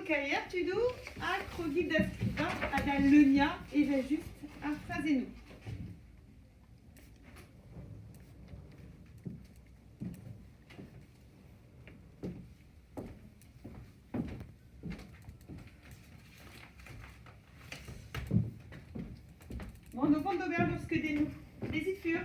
Cahier, Tudor, a Krogid d'Astriva, a da Leunia, et va juste à Fazeno. Bon, nous vont d'auberge que des nous. Des fur.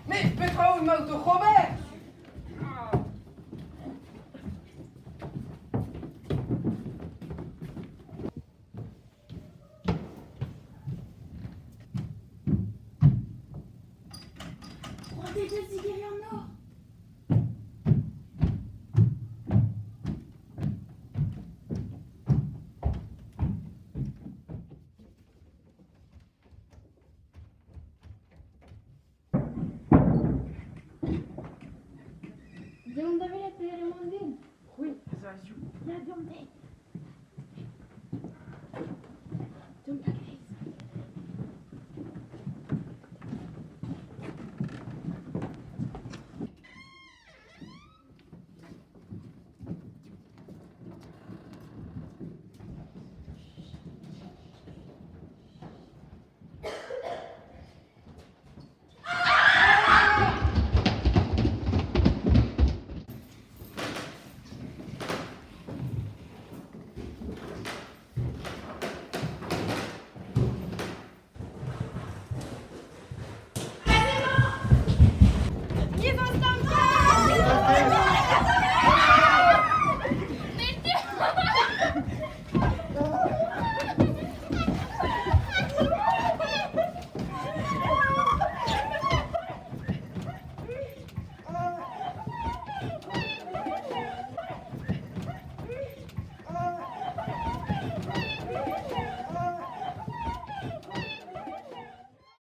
Mais Petra ou Malto Robert! Rendez-le, Zigiri en or!